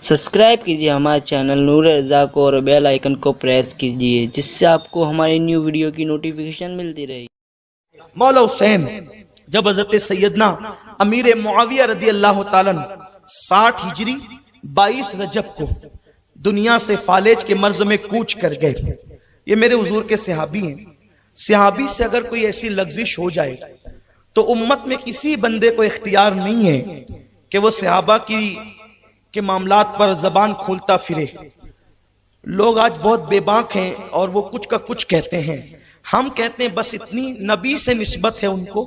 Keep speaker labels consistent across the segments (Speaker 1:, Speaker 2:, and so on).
Speaker 1: Subscribe कीजिए हमारे channel नूर रज़ा को और बेल आइकन को प्रेस कीजिए जिससे आपको हमारी न्यू वीडियो की नोटिफिकेशन मिलती रहे।
Speaker 2: मौला हुसैन जब हजरत सैयदना अमीर मुआविया रदी अल्लाह ताला 60 हिजरी 22 रजब को दुनिया से फालेज के मर्ज में कूच कर गए। ये मेरे हुजूर के सहाबी हैं। सहाबी से अगर कोई ऐसी लग्जिश हो जाए तो उम्मत में किसी बंदे को इख्तियार नहीं है कि वो सहाबा के मामलात पर जबान खोलता फिरे। लोग आज बहुत बेबाक हैं और वो कुछ का कुछ कहते हैं। हम कहते हैं बस इतनी नबी से निस्बत है उनको,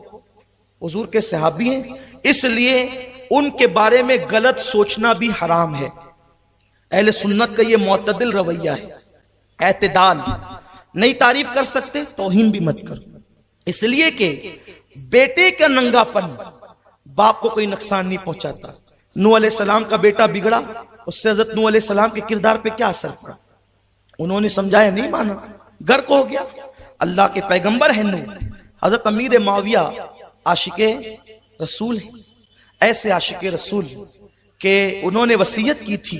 Speaker 2: हुजूर के सहाबी हैं, इसलिए उनके बारे में गलत सोचना भी हराम है। अहले सुन्नत का ये मुअतदिल रवैया है, एतदाल। नहीं तारीफ कर सकते तौहीन भी मत करो, इसलिए कि बेटे का नंगापन बाप को कोई नुकसान नहीं पहुंचाता। नूह अलैहिस्सलाम का बेटा बिगड़ा, उससे हजरत नूह अलैहिस्सलाम के किरदार पे क्या असर पड़ा? उन्होंने समझाया, नहीं माना, गर्क हो गया। अल्लाह के पैगंबर है नूह। हजरत अमीर मुआविया आशिके रसूल है, ऐसे आशिके रसूल के उन्होंने वसीयत की थी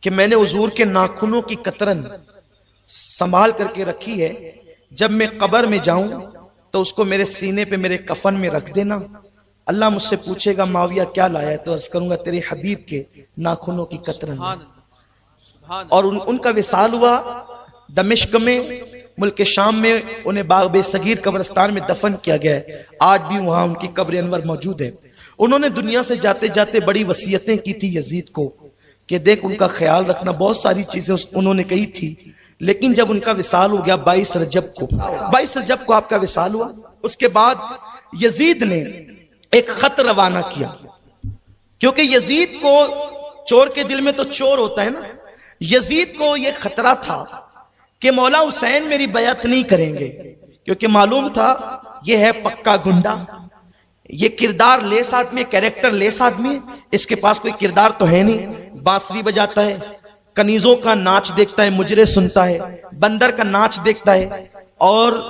Speaker 2: कि मैंने हुजूर के नाखूनों की कतरन संभाल करके रखी है, जब मैं कब्र में जाऊं तो उसको मेरे सीने पे मेरे कफन में रख देना। अल्लाह मुझसे पूछेगा माविया क्या लाया है, तो अर्ज करूंगा तेरे हबीब के नाखूनों की कतरन। और उनका विसाल हुआ दमिश्क में, मुल्क शाम में। उन्हें बाग सगीर कब्रिस्तान में दफन किया गया है। आज भी वहां उनकी कब्र अनवर मौजूद है। उन्होंने दुनिया से जाते जाते बड़ी वसीयतें की थी यजीद को कि देख उनका ख्याल रखना। बहुत सारी चीजें उन्होंने कही थी, लेकिन जब उनका विसाल हो गया 22 रजब को आपका विसाल हुआ। उसके बाद यजीद ने एक खत रवाना किया, क्योंकि यजीद को चोर के दिल में तो चोर होता है ना। यजीद को यह खतरा था कि मौला हुसैन मेरी बैअत नहीं करेंगे, क्योंकि मालूम था यह है पक्का गुंडा, ये किरदार लेस आदमी, कैरेक्टर लेस आदमी, इसके पास कोई किरदार तो है नहीं। बांसुरी बजाता है, कनीजों का नाच देखता है, मुजरे सुनता है, बंदर का नाच देखता है। और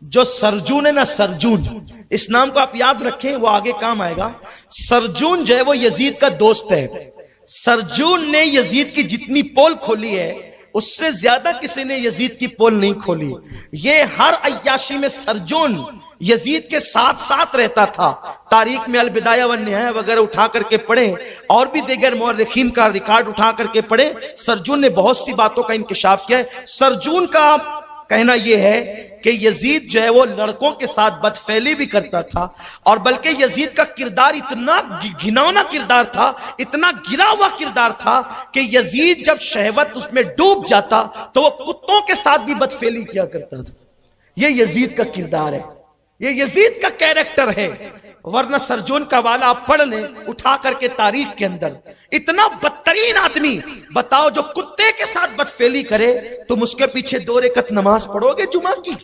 Speaker 2: जो सरजून है ना, सरजून, इस नाम को आप याद रखें, वो आगे काम आएगा। सरजून जो है वो यजीद का दोस्त है। सरजून ने यजीद की जितनी पोल खोली है उससे ज्यादा किसी ने यजीद की पोल नहीं खोली। ये हर अय्याशी में सरजून यजीद के साथ साथ रहता था। तारीख में अलबिदाया व निहाया वगैरह उठा करके पढ़े, और भी दीगर मौरखीन का रिकॉर्ड उठा करके पढ़े, सरजून ने बहुत सी बातों का इंकिशाफ किया है। सरजून का कहना यह है कि यजीद जो है वो लड़कों के साथ बदफैली भी करता था, और बल्कि यजीद का किरदार इतना घिनौना किरदार था, इतना गिरा हुआ किरदार था कि यजीद जब शहवत उसमें डूब जाता तो वो कुत्तों के साथ भी बदफैली किया करता था। ये यजीद का किरदार है, ये यजीद का कैरेक्टर है। वरना सरजून का वाला आप पढ़ लें उठा करके तारीख के अंदर, इतना बदतरीन आदमी बताओ जो कुत्ते के साथ बदफेली करे, तुम उसके पीछे 2 रकअत नमाज पढ़ोगे जुमा की?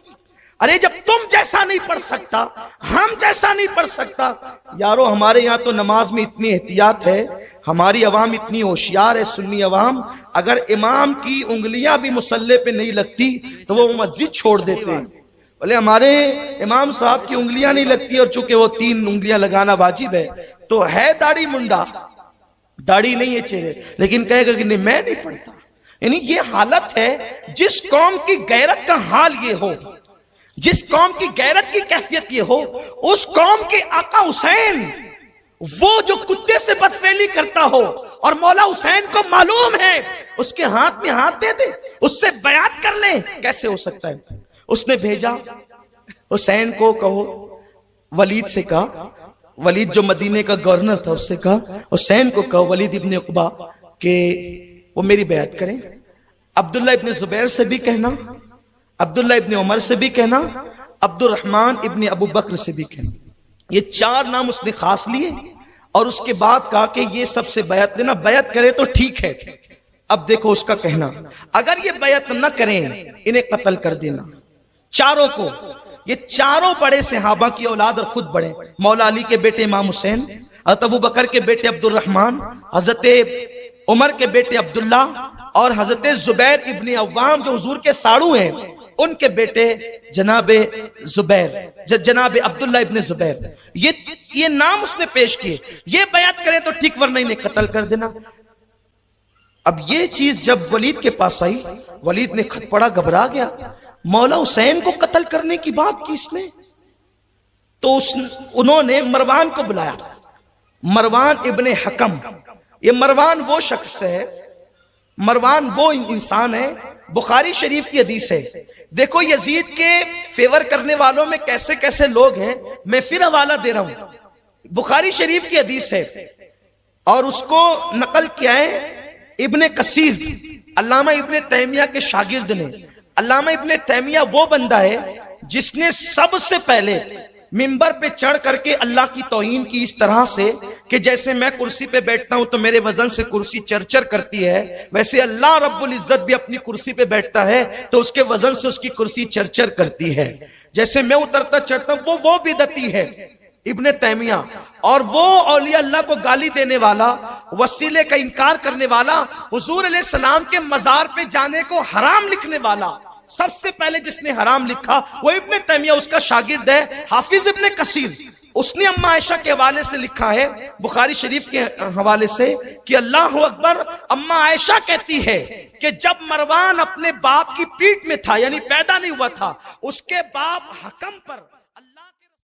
Speaker 2: अरे जब तुम जैसा नहीं पढ़ सकता, हम जैसा नहीं पढ़ सकता। यारो हमारे यहाँ तो नमाज में इतनी एहतियात है, हमारी अवाम इतनी होशियार है, सुन्नी अवाम, अगर इमाम की उंगलियां भी मुसल्ले पे नहीं लगती तो वो मस्जिद छोड़ देते हैं। बोले हमारे इमाम साहब की उंगलियां नहीं लगती, और चूंकि वो 3 उंगलियां लगाना वाजिब है, तो है दाढ़ी मुंडा, दाढ़ी नहीं है चेहरे, लेकिन कहेगा कि नहीं मैं नहीं पढ़ता। यानी ये हालत है, जिस कौम की गैरत का हाल ये हो, जिस कौम की गैरत की कैफियत ये हो, उस कौम के आका हुसैन वो जो कुत्ते से बदफेली करता हो, और मौला हुसैन को मालूम है उसके हाथ में हाथ दे दे, उससे बयात कर ले, कैसे हो सकता है? उसने भेजा हुसैन को, कहो वलीद से कहा, वलीद जो मदीने का गवर्नर था, उससे कहा हुसैन को कहो वलीद इब्न उकबा के वो मेरी बैत करें। अब्दुल्ला इब्न जुबैर से भी कहना, अब्दुल्ला इब्न उमर से भी कहना, अब्दुर्रहमान इब्न अबू बकर से भी कहना। ये 4 नाम उसने खास लिए, और उसके बाद कहा कि ये सबसे बैत लेना, बैत करे तो ठीक है। अब देखो उसका कहना, अगर ये बैत न करें इन्हें कत्ल कर देना, चारों को। ये चारों बड़े सहाबा की औलाद और खुद बड़े, मौला अली के बेटे इमाम हुसैन, हज़रत अबू बकर के बेटे अब्दुर्रहमान, हज़रत उमर के बेटे अब्दुल्ला, और हज़रत जुबैर इब्न अव्वाम जो हुजूर के साड़ू हैं, उनके बेटे जनाबे जुबैर, जनाबे अब्दुल्ला इब्न जुबैर। ये नाम उसने पेश किए। ये बयात करें तो ठीक, वरना इन्हें कत्ल कर देना। अब ये चीज जब वलीद के पास आई, वलीद ने खत पढ़ा, घबरा गया। मौला हुसैन को कत्ल करने की बात की इसने। तो उन्होंने मरवान को बुलाया। मरवान इब्ने हकम, ये मरवान वो शख्स है, मरवान वो इंसान है, बुखारी शरीफ की हदीस है। देखो यजीद के फेवर करने वालों में कैसे कैसे लोग हैं, मैं फिर हवाला दे रहा हूं, बुखारी शरीफ की हदीस है और उसको नकल किया है इब्ने कसीर, अल्लामा इब्ने तैमिया के शागिर्द ने। अल्लामा इब्ने तैमिया वो बंदा है जिसने सबसे पहले मिंबर पे चढ़ करके अल्लाह की तौहीन की इस तरह से कि जैसे मैं कुर्सी पे बैठता हूं तो मेरे वजन से कुर्सी चरचर करती है, वैसे अल्लाह रब्बुल इज्जत भी अपनी कुर्सी पे बैठता है तो उसके वजन से उसकी कुर्सी चरचर करती है। जैसे मैं उतरता चढ़ता हूं वो बिदअती है इब्ने तैमिया, और वो औलिया अल्लाह को गाली देने वाला, वसीले का इनकार करने वाला, हुजूर अलैहिस्सलाम के मजार पे जाने को हराम लिखने वाला, सबसे पहले जिसने हराम लिखा वो इब्ने तैमिया, उसका शागिर्द है हाफिज इब्ने कसीर। उसने अम्मा आयशा के हवाले से लिखा है बुखारी शरीफ के हवाले से कि अल्लाह अकबर, अम्मा आयशा कहती है कि जब मरवान अपने बाप की पीठ में था, यानी पैदा नहीं हुआ था, उसके बाप हकम पर